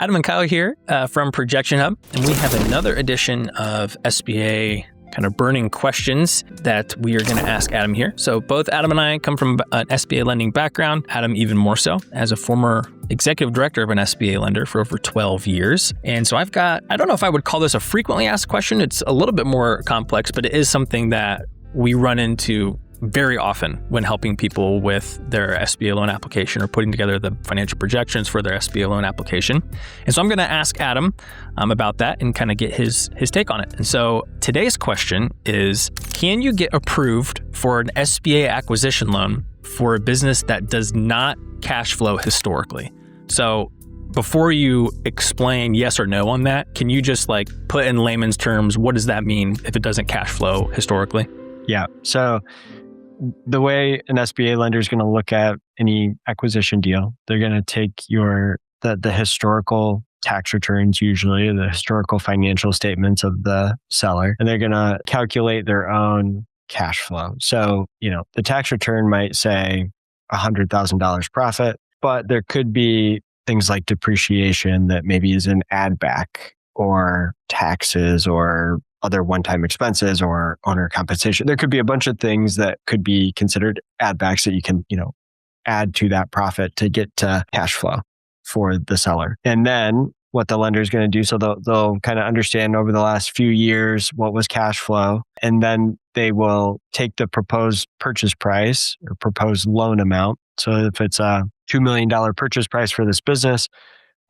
Adam and Kyle here from ProjectionHub, and we have another edition of SBA kind of burning questions that we are going to ask Adam here. So both Adam and I come from an SBA lending background, Adam even more so, as a former executive director of an SBA lender for over 12 years. And so I don't know if I would call this a frequently asked question. It's a little bit more complex, but it is something that we run into very often when helping people with their SBA loan application or putting together the financial projections for their SBA loan application. And so I'm going to ask Adam about that and kind of get his take on it. And so today's question is, can you get approved for an SBA acquisition loan for a business that does not cash flow historically? So before you explain yes or no on that, can you just put in layman's terms, what does that mean if it doesn't cash flow historically? Yeah. So the way an SBA lender is going to look at any acquisition deal, they're going to take the historical tax returns, usually the historical financial statements of the seller, and they're going to calculate their own cash flow. So, the tax return might say $100,000 profit, but there could be things like depreciation that maybe is an add back, or taxes, or other one-time expenses, or owner compensation. There could be a bunch of things that could be considered add backs that you can, add to that profit to get to cash flow for the seller. And then what the lender is going to do, so they'll kind of understand over the last few years what was cash flow, and then they will take the proposed purchase price or proposed loan amount. So if it's a $2 million purchase price for this business,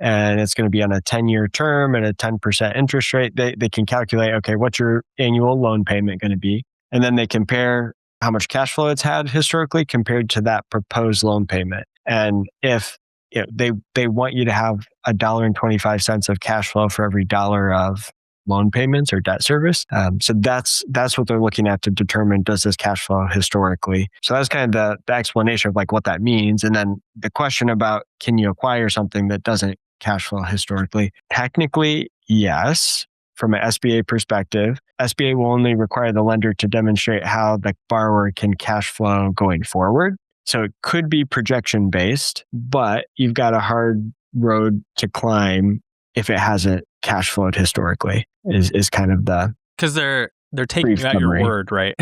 and it's going to be on a 10-year term and a 10% interest rate, they can calculate, okay, what's your annual loan payment going to be? And then they compare how much cash flow it's had historically compared to that proposed loan payment. And if they want you to have $1.25 of cash flow for every dollar of loan payments or debt service. So that's what they're looking at to determine, does this cash flow historically? So that's kind of the explanation of what that means. And then the question about, can you acquire something that doesn't cash flow historically? Technically, yes. From an SBA perspective, SBA will only require the lender to demonstrate how the borrower can cash flow going forward. So it could be projection based, but you've got a hard road to climb if it hasn't cash flowed historically, is kind of the... Because they're taking you at your word, right?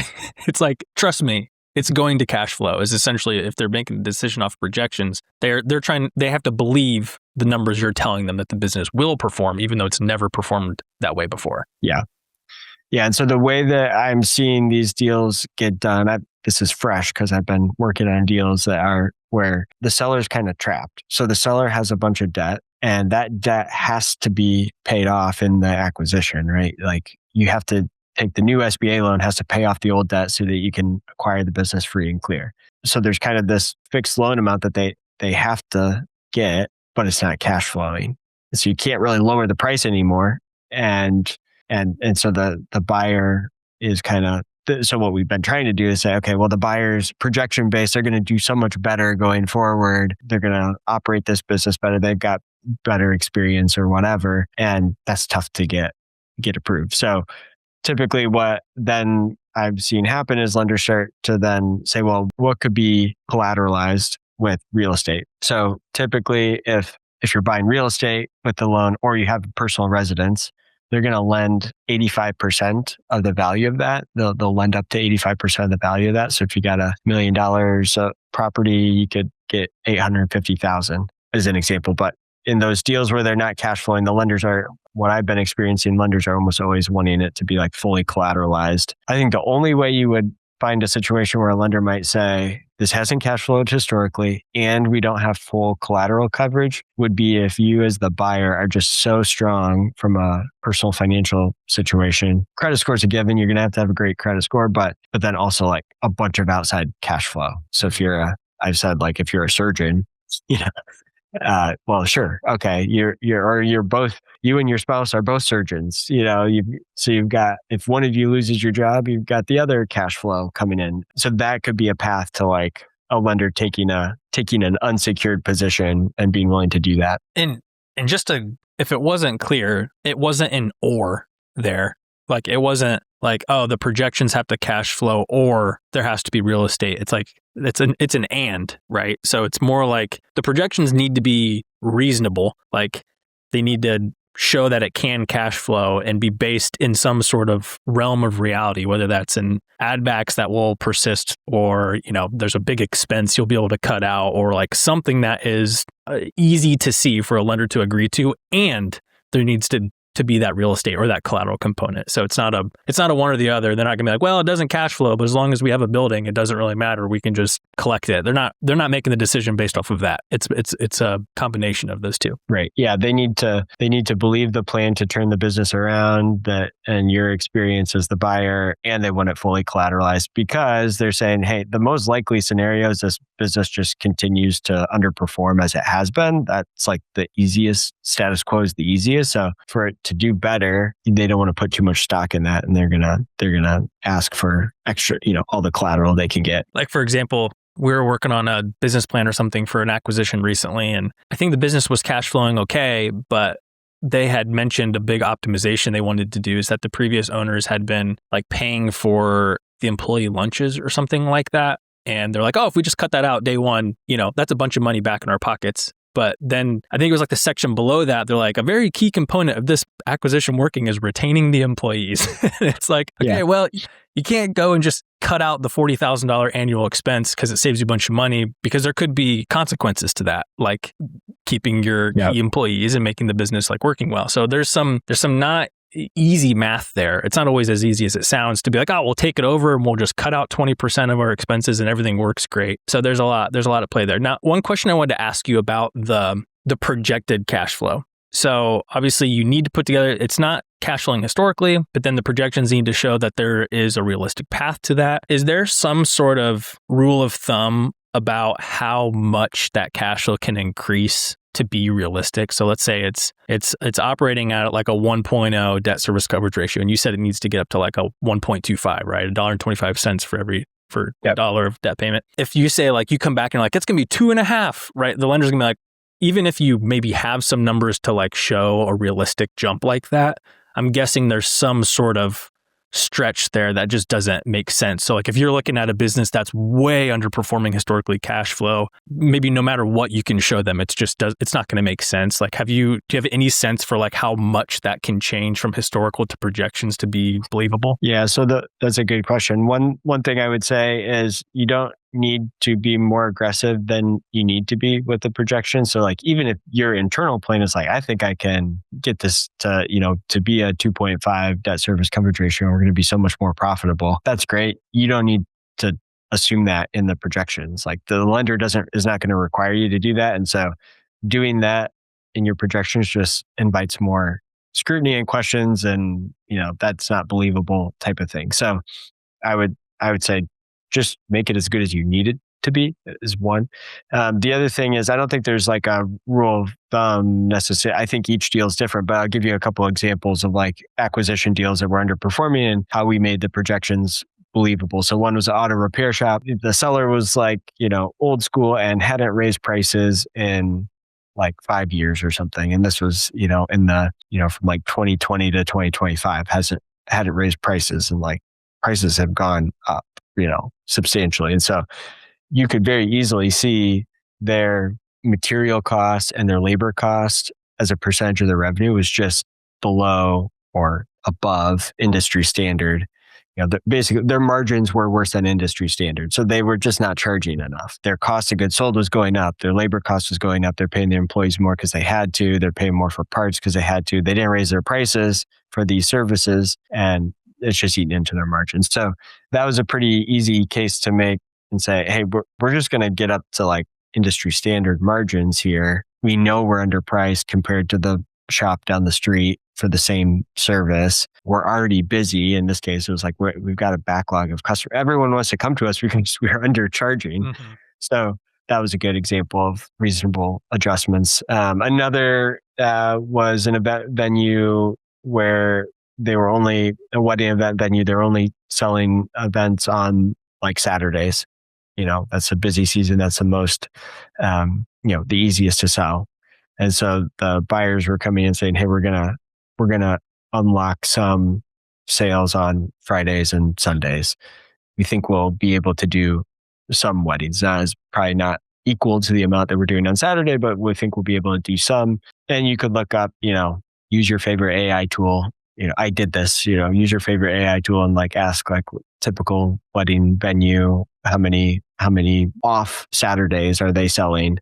It's trust me, it's going to cash flow, is essentially, if they're making a decision off projections, they have to believe the numbers you're telling them that the business will perform, even though it's never performed that way before. Yeah. Yeah. And so the way that I'm seeing these deals get done, this is fresh because I've been working on deals that are where the seller's kind of trapped. So the seller has a bunch of debt, and that debt has to be paid off in the acquisition, right? You have to take the new SBA loan, has to pay off the old debt so that you can acquire the business free and clear. So there's kind of this fixed loan amount that they have to get, but it's not cash flowing. So you can't really lower the price anymore. And so the buyer is kind of, so what we've been trying to do is say, okay, well, the buyer's projection based, they're going to do so much better going forward. They're going to operate this business better. They've got better experience or whatever. And that's tough to get approved. So typically what then I've seen happen is lenders start to then say, well, what could be collateralized with real estate? So typically if you're buying real estate with the loan, or you have a personal residence, they're going to lend 85% of the value of that. They'll lend up to 85% of the value of that. So if you got $1 million of property, you could get $850,000 as an example. But in those deals where they're not cash flowing, what I've been experiencing, lenders are almost always wanting it to be fully collateralized. I think the only way you would find a situation where a lender might say, this hasn't cash flowed historically, and we don't have full collateral coverage, would be if you as the buyer are just so strong from a personal financial situation. Credit score is a given. You're going to have a great credit score, but then also a bunch of outside cash flow. So if you're if you're a surgeon, well, sure. Okay. You're both, you and your spouse are both surgeons, you've got, if one of you loses your job, you've got the other cash flow coming in. So that could be a path to a lender taking an unsecured position and being willing to do that. And if it wasn't clear, it wasn't an or there. It wasn't oh, the projections have to cash flow or there has to be real estate. It's an and, right? So it's more the projections need to be reasonable. they need to show that it can cash flow and be based in some sort of realm of reality, whether that's in add backs that will persist, or, there's a big expense you'll be able to cut out, or like something that is easy to see for a lender to agree to. And there needs to be that real estate or that collateral component. So it's not a one or the other. They're not gonna be like, well, it doesn't cash flow, but as long as we have a building, it doesn't really matter. We can just collect it. They're not making the decision based off of that. It's a combination of those two. Right. Yeah. They need to believe the plan to turn the business around, that and your experience as the buyer, and they want it fully collateralized, because they're saying, hey, the most likely scenario is this business just continues to underperform as it has been. That's like the easiest. Status quo is the easiest. So for it to do better, they don't want to put too much stock in that, and they're gonna ask for extra, all the collateral they can get. Like, for example, we were working on a business plan or something for an acquisition recently, and I think the business was cash flowing okay, but they had mentioned a big optimization they wanted to do, is that the previous owners had been like paying for the employee lunches or something like that. And they're like, oh, if we just cut that out day one, that's a bunch of money back in our pockets. But then I think it was like the section below that, they're like, a very key component of this acquisition working is retaining the employees. It's like, okay, well, you can't go and just cut out the $40,000 annual expense because it saves you a bunch of money, because there could be consequences to that, like keeping your key employees and making the business like working well. So there's some not easy math there. It's not always as easy as it sounds to be like, oh, we'll take it over and we'll just cut out 20% of our expenses and everything works great. So there's a lot at play there. Now, one question I wanted to ask you about the projected cash flow. So obviously you need to put together, it's not cash flowing historically, but then the projections need to show that there is a realistic path to that. Is there some sort of rule of thumb about how much that cash flow can increase to be realistic? So let's say it's operating at like a 1.0 debt service coverage ratio, and you said it needs to get up to like a 1.25, right? $1.25 for a dollar of debt payment. If you say like, you come back and like, it's going to be 2.5, right? The lender's going to be like, even if you maybe have some numbers to like show a realistic jump like that, I'm guessing there's some sort of stretch there that just doesn't make sense. So like, if you're looking at a business that's way underperforming historically cash flow, maybe no matter what you can show them, it's not going to make sense. Like, do you have any sense for like how much that can change from historical to projections to be believable? Yeah. So that's a good question. One thing I would say is you don't need to be more aggressive than you need to be with the projection. So like, even if your internal plan is like, I think I can get this to be a 2.5 debt service coverage ratio, and we're going to be so much more profitable. That's great. You don't need to assume that in the projections. Like, the lender is not going to require you to do that. And so doing that in your projections just invites more scrutiny and questions, and that's not believable type of thing. So I would say just make it as good as you need it to be, is one. The other thing is, I don't think there's like a rule of thumb necessarily. I think each deal is different, but I'll give you a couple of examples of like acquisition deals that were underperforming and how we made the projections believable. So one was an auto repair shop. The seller was like, old school and hadn't raised prices in like 5 years or something. And this was, in the, from like 2020 to 2025 hadn't raised prices, and like prices have gone up, substantially. And so you could very easily see their material costs and their labor cost as a percentage of the revenue was just below or above industry standard. Basically their margins were worse than industry standard. So they were just not charging enough. Their cost of goods sold was going up. Their labor cost was going up. They're paying their employees more because they had to. They're paying more for parts because they had to. They didn't raise their prices for these services, and it's just eating into their margins. So that was a pretty easy case to make and say, hey, we're just going to get up to like industry standard margins here. We know we're underpriced compared to the shop down the street for the same service. We're already busy. In this case, it was like, we've got a backlog of customers. Everyone wants to come to us because we're undercharging. Mm-hmm. So that was a good example of reasonable adjustments. Another was an event venue where they were only a wedding event venue. They're only selling events on like Saturdays. That's a busy season. That's the most, the easiest to sell. And so the buyers were coming in saying, hey, we're gonna unlock some sales on Fridays and Sundays. We think we'll be able to do some weddings. That is probably not equal to the amount that we're doing on Saturday, but we think we'll be able to do some. And you could look up, use your favorite AI tool. I did this, use your favorite AI tool and like ask like typical wedding venue, how many off Saturdays are they selling?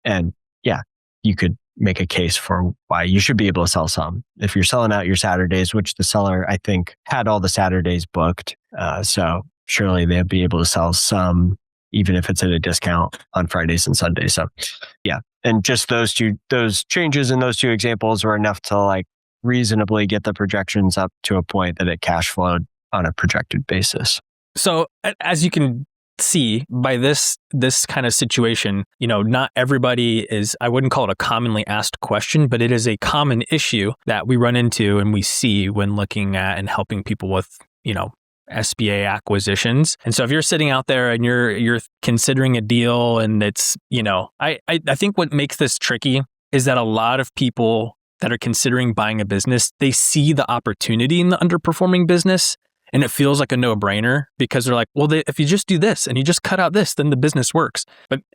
And yeah, you could make a case for why you should be able to sell some. If you're selling out your Saturdays, which the seller, I think, had all the Saturdays booked. So surely they'll be able to sell some, even if it's at a discount on Fridays and Sundays. So yeah. And just those changes in those two examples were enough to like reasonably get the projections up to a point that it cash flowed on a projected basis. So as you can see by this kind of situation, not everybody is, I wouldn't call it a commonly asked question, but it is a common issue that we run into and we see when looking at and helping people with, SBA acquisitions. And so if you're sitting out there and you're considering a deal and it's, I think what makes this tricky is that a lot of people that are considering buying a business, they see the opportunity in the underperforming business and it feels like a no-brainer because they're like, well, if you just do this and you just cut out this, then the business works.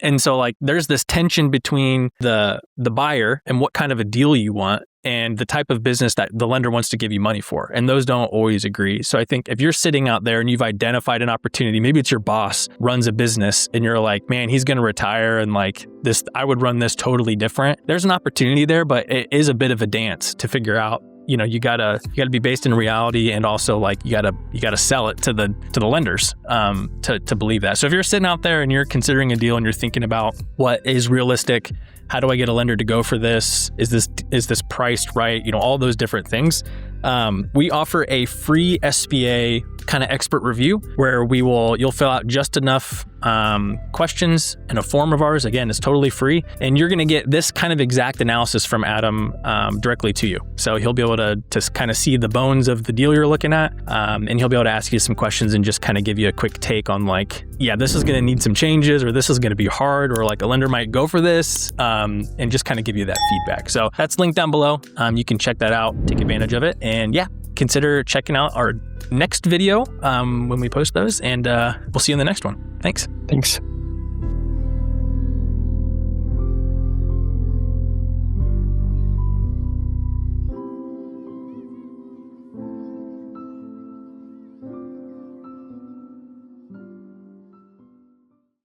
And so like there's this tension between the buyer and what kind of a deal you want and the type of business that the lender wants to give you money for. And those don't always agree. So I think if you're sitting out there and you've identified an opportunity, maybe it's your boss runs a business and you're like, man, he's going to retire and like this, I would run this totally different. There's an opportunity there, but it is a bit of a dance to figure out. You gotta be based in reality, and also like you gotta sell it to the lenders to believe that. So if you're sitting out there and you're considering a deal and you're thinking about what is realistic, how do I get a lender to go for this? Is this priced right? All those different things. We offer a free SBA kind of expert review where you'll fill out just enough questions in a form of ours. Again, it's totally free. And you're going to get this kind of exact analysis from Adam directly to you. So he'll be able to kind of see the bones of the deal you're looking at. And he'll be able to ask you some questions and just kind of give you a quick take on like, yeah, this is going to need some changes, or this is going to be hard, or like a lender might go for this, and just kind of give you that feedback. So that's linked down below. You can check that out, take advantage of it. And yeah, consider checking out our next video when we post those, and we'll see you in the next one. Thanks.